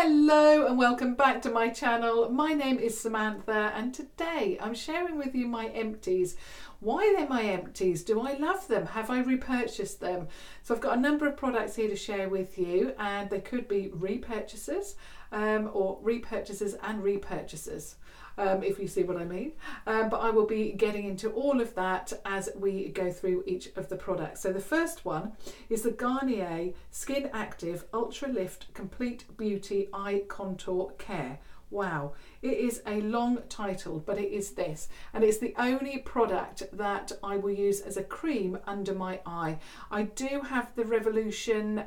Hello and welcome back to my channel. My name is Samantha and today I'm sharing with you my empties. Why they're my empties? Do I love them? Have I repurchased them? So I've got a number of products here to share with you, and they could be repurchases or repurchases and repurchases. If you see what I mean. But I will be getting into all of that as we go through each of the products. So the first one is the Garnier Skin Active Ultralift Complete Beauty Eye Contour Care. Wow, it is a long title, but it is this, and it's the only product that I will use as a cream under my eye. I do have the Revolution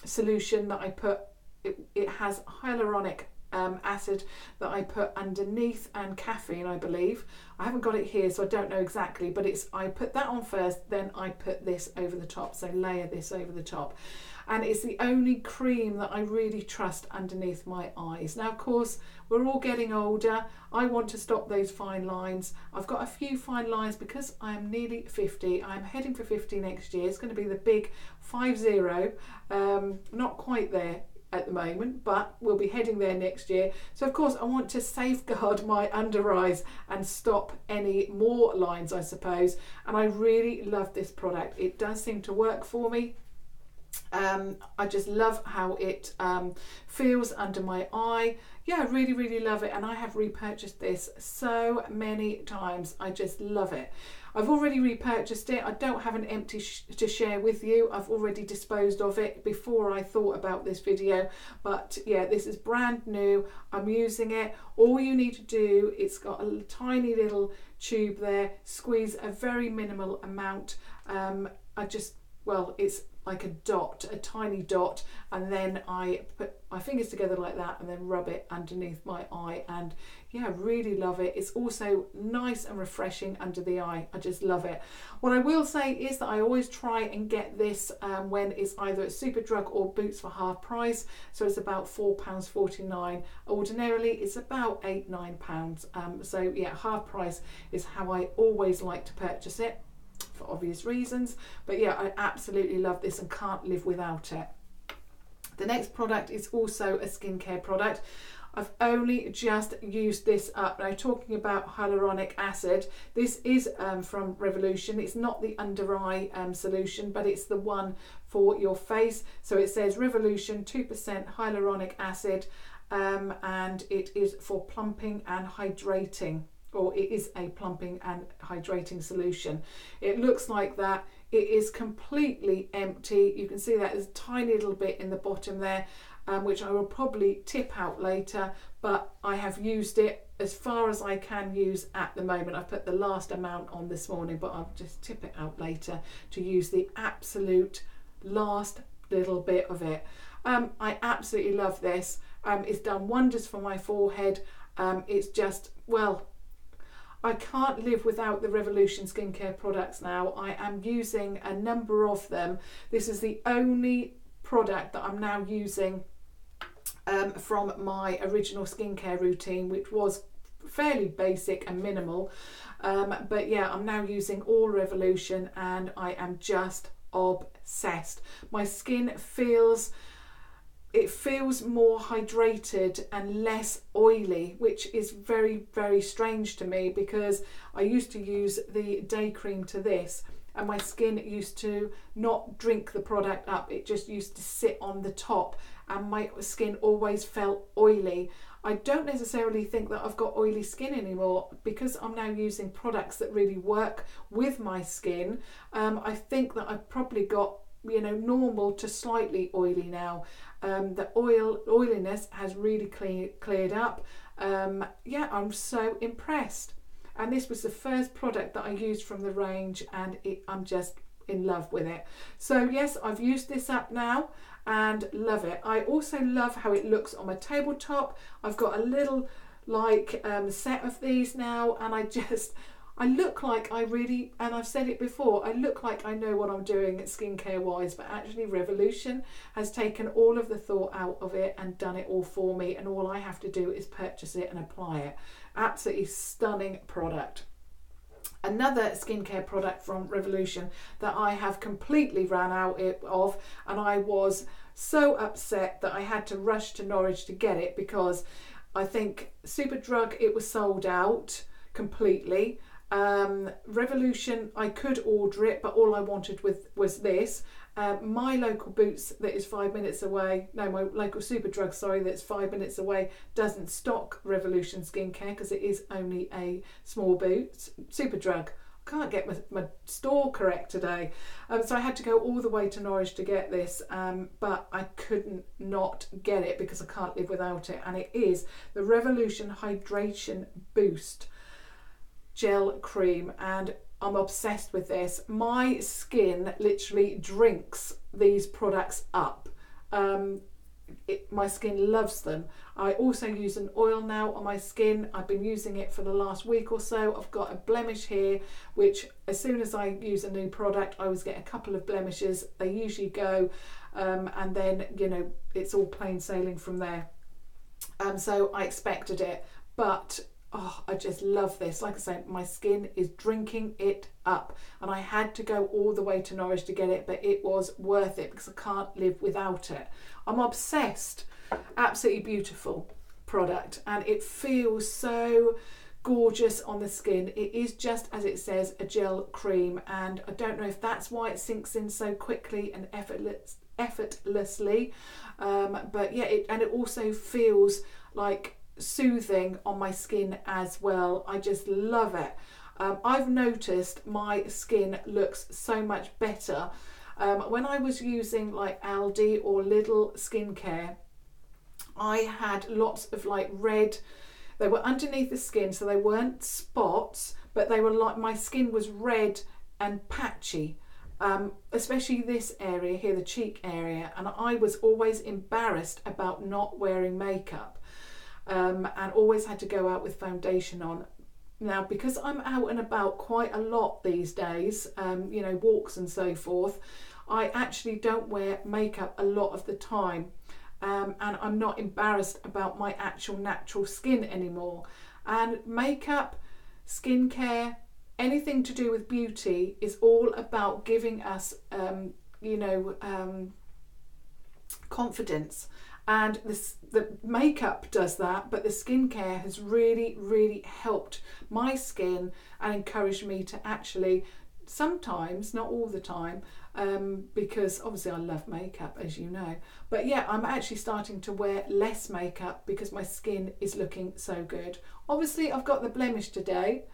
solution that I put, it has hyaluronic acid that I put underneath and caffeine, I believe. I haven't got it here, so I don't know exactly, but I put that on first, then I put this over the top, so layer this over the top. And it's the only cream that I really trust underneath my eyes. Now, of course, we're all getting older. I want to stop those fine lines. I've got a few fine lines because I am nearly 50. I'm heading for 50 next year. It's going to be the big 50. Not quite there at the moment, but we'll be heading there next year. So of course I want to safeguard my under eyes and stop any more lines, I suppose. And I really love this product. It does seem to work for me. I just love how it feels under my eye. Yeah, I really love it, and I have repurchased this so many times. I just love it. I've already repurchased it. I don't have an empty to share with you. I've already disposed of it before I thought about this video, but yeah, this is brand new. I'm using it. All you need to do, it's got a tiny little tube there, squeeze a very minimal amount. It's like a dot, a tiny dot, and then I put my fingers together like that and then rub it underneath my eye, and yeah, really love it. It's also nice and refreshing under the eye. I just love it. What I will say is that I always try and get this when it's either at Superdrug or Boots for half price, so it's about £4.49. Ordinarily it's about £8-9. So yeah, half price is how I always like to purchase it, for obvious reasons. But yeah, I absolutely love this and can't live without it. The next product is also a skincare product. I've only just used this up. Now, talking about hyaluronic acid, this is from Revolution. It's not the under eye solution, but it's the one for your face. So it says Revolution 2% hyaluronic acid, and it is for plumping and hydrating. Or it is a plumping and hydrating solution. It looks like that. It is completely empty. You can see that there's a tiny little bit in the bottom there, which I will probably tip out later, but I have used it as far as I can use at the moment. I've put the last amount on this morning, but I'll just tip it out later to use the absolute last little bit of it. I absolutely love this. It's done wonders for my forehead. It's just, well, I can't live without the Revolution skincare products now. I am using a number of them. This is the only product that I'm now using from my original skincare routine, which was fairly basic and minimal. But yeah, I'm now using all Revolution and I am just obsessed. My skin feels more hydrated and less oily, which is very strange to me, because I used to use the day cream to this and my skin used to not drink the product up. It just used to sit on the top and my skin always felt oily. I don't necessarily think that I've got oily skin anymore because I'm now using products that really work with my skin. I think that I've probably got, you know, normal to slightly oily now. The oiliness has really cleared up. Yeah, I'm so impressed. And this was the first product that I used from the range, and I'm just in love with it. So yes, I've used this up now and love it. I also love how it looks on my tabletop. I've got a little set of these now, and I look like I really, and I've said it before, I look like I know what I'm doing skincare wise, but actually Revolution has taken all of the thought out of it and done it all for me, and all I have to do is purchase it and apply it. Absolutely stunning product. Another skincare product from Revolution that I have completely ran out of, and I was so upset that I had to rush to Norwich to get it, because I think Superdrug, it was sold out completely. Revolution, I could order it, but all I wanted was this. My local Boots that is 5 minutes away, no, my local Superdrug, sorry, that's 5 minutes away, doesn't stock Revolution skincare because it is only a small Boots. Superdrug, I can't get my store correct today. So I had to go all the way to Norwich to get this, but I couldn't not get it because I can't live without it. And it is the Revolution Hydration Boost Gel Cream, and I'm obsessed with this. My skin literally drinks these products up. My skin loves them. I also use an oil now on my skin. I've been using it for the last week or so. I've got a blemish here, which as soon as I use a new product, I always get a couple of blemishes. They usually go, and then, you know, it's all plain sailing from there. So I expected it, but oh, I just love this. Like I say, my skin is drinking it up, and I had to go all the way to Norwich to get it, but it was worth it because I can't live without it. I'm obsessed. Absolutely beautiful product, and it feels so gorgeous on the skin. It is just as it says, a gel cream, and I don't know if that's why it sinks in so quickly and effortlessly, but yeah, it also feels like soothing on my skin as well. I just love it. I've noticed my skin looks so much better. When I was using like Aldi or Lidl skincare, I had lots of like red, they were underneath the skin, so they weren't spots, but they were like, my skin was red and patchy, especially this area here, the cheek area, and I was always embarrassed about not wearing makeup. And always had to go out with foundation on. Now, because I'm out and about quite a lot these days, you know, walks and so forth, I actually don't wear makeup a lot of the time, and I'm not embarrassed about my actual natural skin anymore. And makeup, skincare, anything to do with beauty is all about giving us, you know, confidence. And the makeup does that, but the skincare has really, really helped my skin and encouraged me to actually, sometimes, not all the time, because obviously I love makeup, as you know, but yeah, I'm actually starting to wear less makeup because my skin is looking so good. Obviously I've got the blemish today,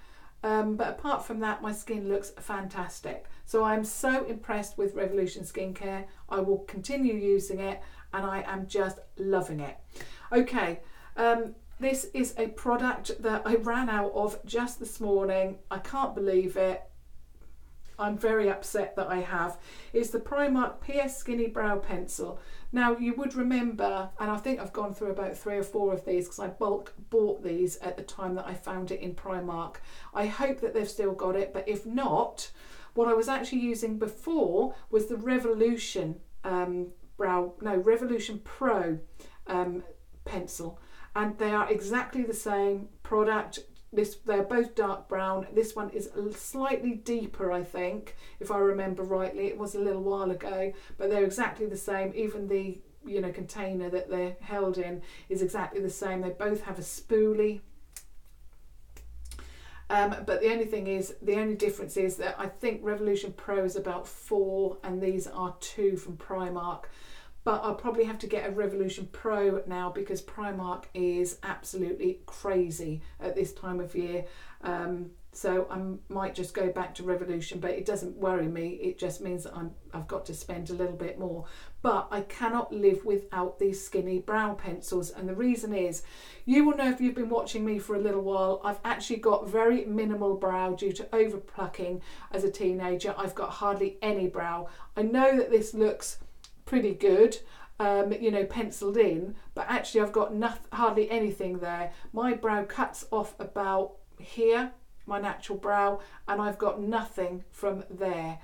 but apart from that, my skin looks fantastic. So I'm so impressed with Revolution Skincare. I will continue using it, and I am just loving it. Okay, this is a product that I ran out of just this morning. I can't believe it. I'm very upset that I have. It's the Primark PS Skinny Brow Pencil. Now, you would remember, and I think I've gone through about 3 or 4 of these because I bulk bought these at the time that I found it in Primark. I hope that they've still got it, but if not, what I was actually using before was the Revolution Revolution Pro pencil, and they are exactly the same product. They're both dark brown. This one is slightly deeper, I think, if I remember rightly. It was a little while ago, but they're exactly the same. Even the, you know, container that they're held in is exactly the same. They both have a spoolie. But the only difference is that I think Revolution Pro is about 4 and these are 2 from Primark. But I'll probably have to get a Revolution Pro now because Primark is absolutely crazy at this time of year. So I might just go back to Revolution, but it doesn't worry me. It just means that I've got to spend a little bit more. But I cannot live without these skinny brow pencils. And the reason is, you will know if you've been watching me for a little while, I've actually got very minimal brow due to over plucking as a teenager. I've got hardly any brow. I know that this looks pretty good, you know, penciled in, but actually I've got hardly anything there. My brow cuts off about here, my natural brow, and I've got nothing from there.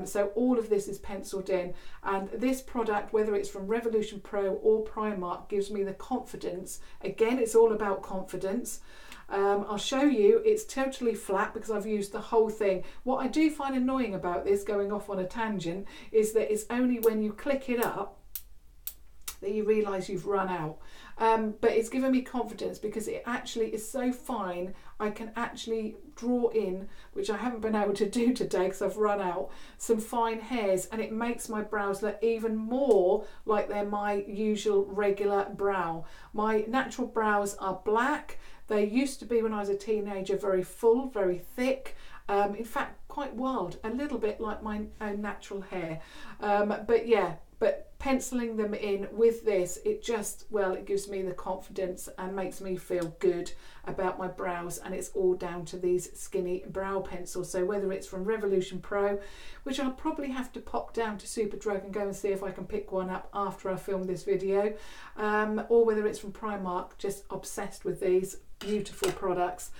So all of this is penciled in, and this product, whether it's from Revolution Pro or Primark, gives me the confidence. Again, it's all about confidence. I'll show you, it's totally flat because I've used the whole thing. What I do find annoying about this, going off on a tangent, is that it's only when you click it up that you realise you've run out. But it's given me confidence because it actually is so fine. I can actually draw in, which I haven't been able to do today because I've run out, some fine hairs, and it makes my brows look even more like they're my usual regular brow. My natural brows are black. They used to be, when I was a teenager, very full, very thick. In fact, quite wild, a little bit like my own natural hair. But yeah, but penciling them in with this, it just, well, it gives me the confidence and makes me feel good about my brows, and it's all down to these skinny brow pencils. So whether it's from Revolution Pro, which I'll probably have to pop down to Superdrug and go and see if I can pick one up after I film this video, or whether it's from Primark, just obsessed with these beautiful products.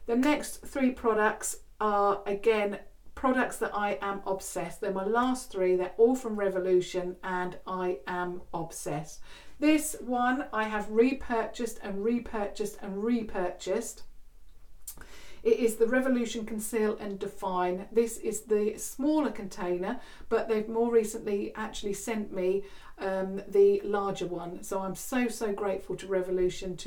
The next 3 products are, again, products that I am obsessed. They're my last 3. They're all from Revolution and I am obsessed. This one I have repurchased and repurchased and repurchased. It is the Revolution Conceal and Define. This is the smaller container, but they've more recently actually sent me the larger one. So I'm so grateful to Revolution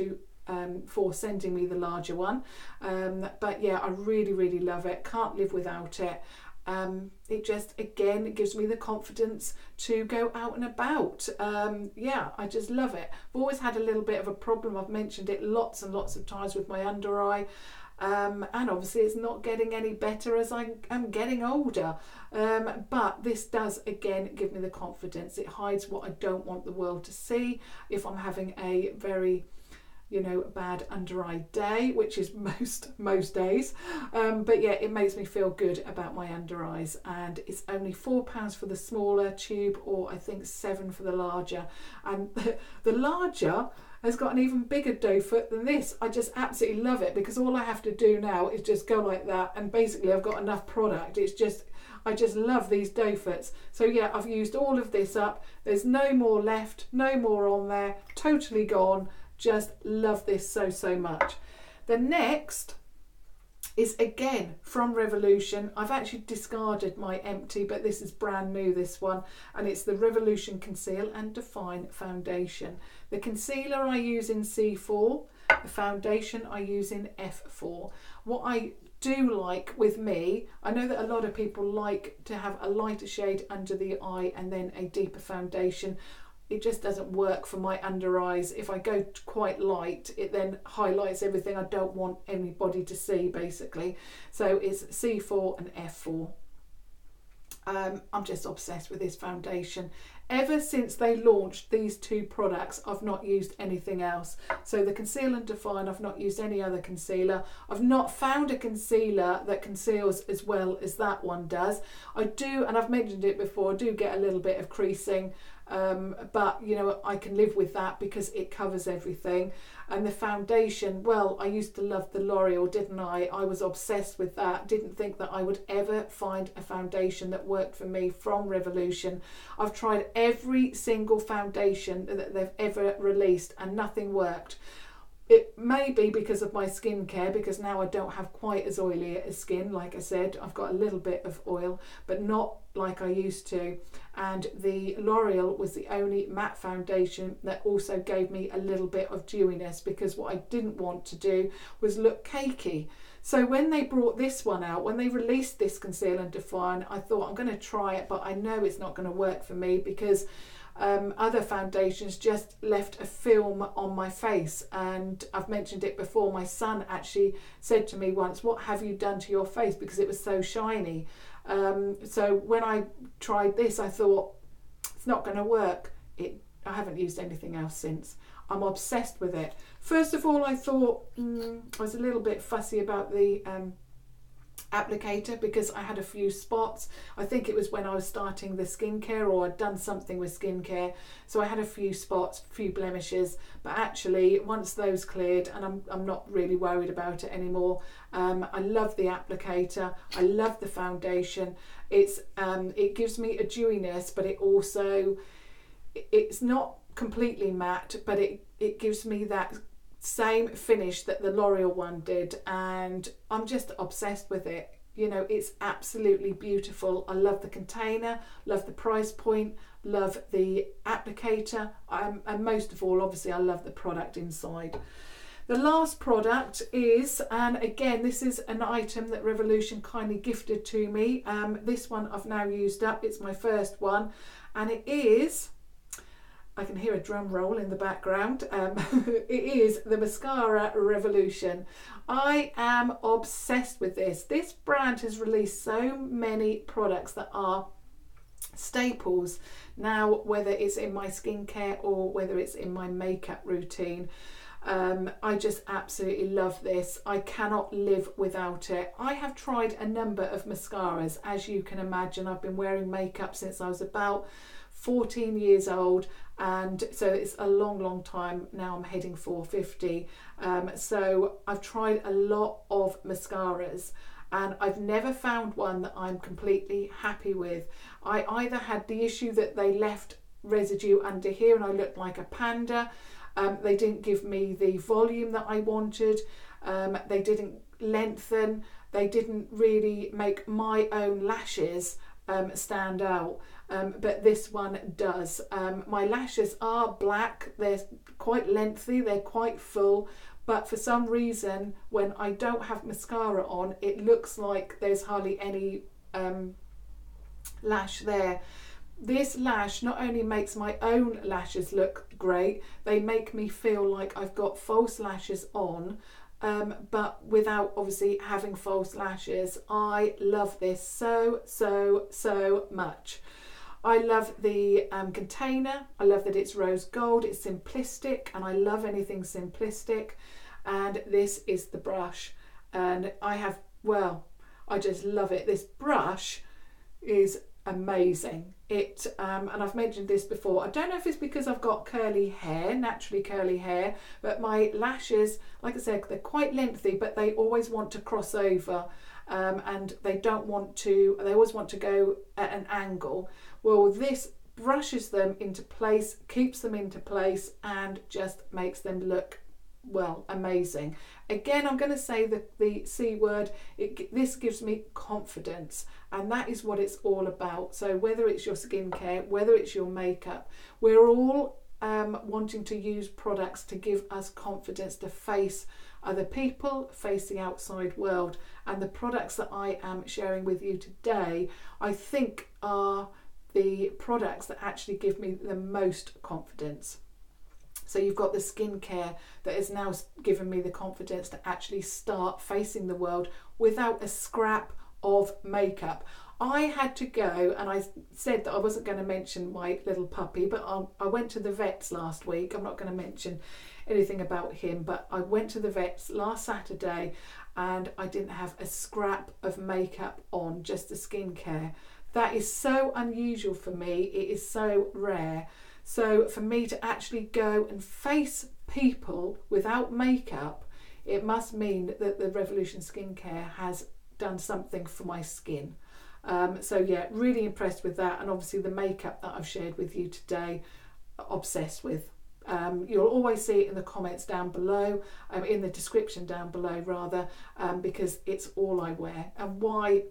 for sending me the larger one. But yeah, I really love it. Can't live without it. It just, again, it gives me the confidence to go out and about. Yeah, I just love it. I've always had a little bit of a problem. I've mentioned it lots and lots of times with my under eye. And obviously it's not getting any better as I am getting older. But this does, again, give me the confidence. It hides what I don't want the world to see. If I'm having a very, you know, bad under eye day, which is most days, but yeah, it makes me feel good about my under eyes. And it's only £4 for the smaller tube, or I think £7 for the larger, and the larger has got an even bigger doe foot than this. I just absolutely love it because all I have to do now is just go like that, and basically I've got enough product. It's just, I just love these doe foots. So yeah, I've used all of this up. There's no more left, no more on there, totally gone. Just love this so much. The next is again from Revolution. I've actually discarded my Empty, but this is brand new, this one, and it's the Revolution Conceal and Define Foundation. The concealer I use in C4, the foundation I use in F4. What I do like with me, I know that a lot of people like to have a lighter shade under the eye and then a deeper foundation. It just doesn't work for my under eyes. If I go quite light, it then highlights everything I don't want anybody to see, basically. So it's C4 and F4. I'm just obsessed with this foundation. Ever since they launched these 2 products, I've not used anything else. So the Conceal and Define, I've not used any other concealer. I've not found a concealer that conceals as well as that one does. I do, and I've mentioned it before, I do get a little bit of creasing. But you know, I can live with that because it covers everything. And the foundation, well, I used to love the L'Oreal, didn't I? I was obsessed with that. Didn't think that I would ever find a foundation that worked for me from Revolution. I've tried every single foundation that they've ever released and nothing worked. It may be because of my skincare, because now I don't have quite as oily a skin. Like I said, I've got a little bit of oil, but not like I used to. And the L'Oreal was the only matte foundation that also gave me a little bit of dewiness, because what I didn't want to do was look cakey. So when they brought this one out, when they released this Conceal and Define, I thought I'm going to try it, but I know it's not going to work for me because other foundations just left a film on my face. And I've mentioned it before, my son actually said to me once, what have you done to your face, because it was so shiny. So when I tried this, I thought it's not going to work. I haven't used anything else since. I'm obsessed with it. First of all, I thought I was a little bit fussy about the applicator because I had a few spots. I think it was when I was starting the skincare, or I'd done something with skincare, so I had a few spots, a few blemishes, but actually once those cleared, and I'm not really worried about it anymore. I love the applicator, I love the foundation. It gives me a dewiness, but it's not completely matte, but it gives me that same finish that the L'Oreal one did, and I'm just obsessed with it. You know, it's absolutely beautiful. I love the container, love the price point, love the applicator, and most of all, obviously, I love the product inside. The last product is, and again, this is an item that Revolution kindly gifted to me. This one I've now used up. It's my first one, and it is, I can hear a drum roll in the background. It is the Mascara Revolution. I am obsessed with this. This brand has released so many products that are staples now, whether it's in my skincare or whether it's in my makeup routine. I just absolutely love this. I cannot live without it. I have tried a number of mascaras. As you can imagine, I've been wearing makeup since I was about 14 years old, and so it's a long time now. I'm heading for 50, so I've tried a lot of mascaras, and I've never found one that I'm completely happy with. I either had the issue that they left residue under here and I looked like a panda. They didn't give me the volume that I wanted. They didn't lengthen. They didn't really make my own lashes stand out. But this one does. My lashes are black. They're quite lengthy. They're quite full. But for some reason, when I don't have mascara on, it looks like there's hardly any lash there. This lash not only makes my own lashes look great, they make me feel like I've got false lashes on, but without obviously having false lashes. I love this so much. I love the container. I love that it's rose gold. It's simplistic, and I love anything simplistic. And this is the brush, and I just love it. This brush is amazing. It and I've mentioned this before. I don't know if it's because I've got curly hair, naturally curly hair, but my lashes, like I said, they're quite lengthy, but they always want to cross over, and they always want to go at an angle. Well, this brushes them into place, keeps them into place, and just makes them look, well, amazing. Again, I'm going to say the C word. This gives me confidence, and that is what it's all about. So whether it's your skincare, whether it's your makeup, we're all wanting to use products to give us confidence to face other people, face the outside world. And the products that I am sharing with you today, I think are the products that actually give me the most confidence. So you've got the skincare that has now given me the confidence to actually start facing the world without a scrap of makeup. I had to go, and I said that I wasn't going to mention my little puppy, but I went to the vets last week. I'm not going to mention anything about him, but I went to the vets last Saturday and I didn't have a scrap of makeup on, just the skincare. That is so unusual for me. It is so rare. So for me to actually go and face people without makeup, it must mean that the Revolution skincare has done something for my skin. So yeah, really impressed with that. And obviously the makeup that I've shared with you today, obsessed with. You'll always see it in the comments down below, in the description down below rather, because it's all I wear. And why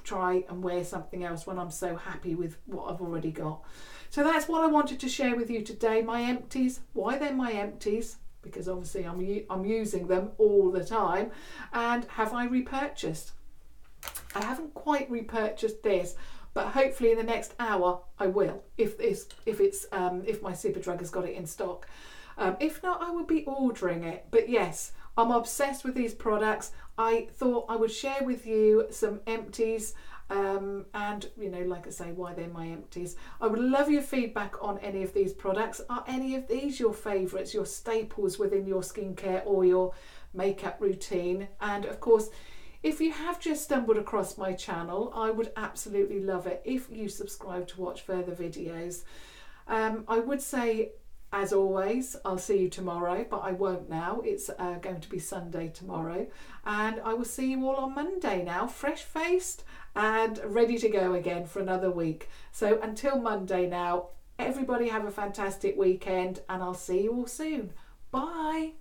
try and wear something else when I'm so happy with what I've already got? So that's what I wanted to share with you today. My empties. Why they're my empties? Because obviously I'm using them all the time. And have I repurchased? I haven't quite repurchased this, but hopefully in the next hour I will, if my Superdrug has got it in stock. If not, I will be ordering it. But yes, I'm obsessed with these products. I thought I would share with you some empties, and like I say, why they're my empties. I would love your feedback on any of these products. Are any of these your favourites, your staples within your skincare or your makeup routine? And of course, if you have just stumbled across my channel, I would absolutely love it if you subscribe to watch further videos. I would say, as always, I'll see you tomorrow, but I won't now. It's going to be Sunday tomorrow, and I will see you all on Monday now, fresh-faced and ready to go again for another week. So until Monday now, everybody have a fantastic weekend, and I'll see you all soon. Bye.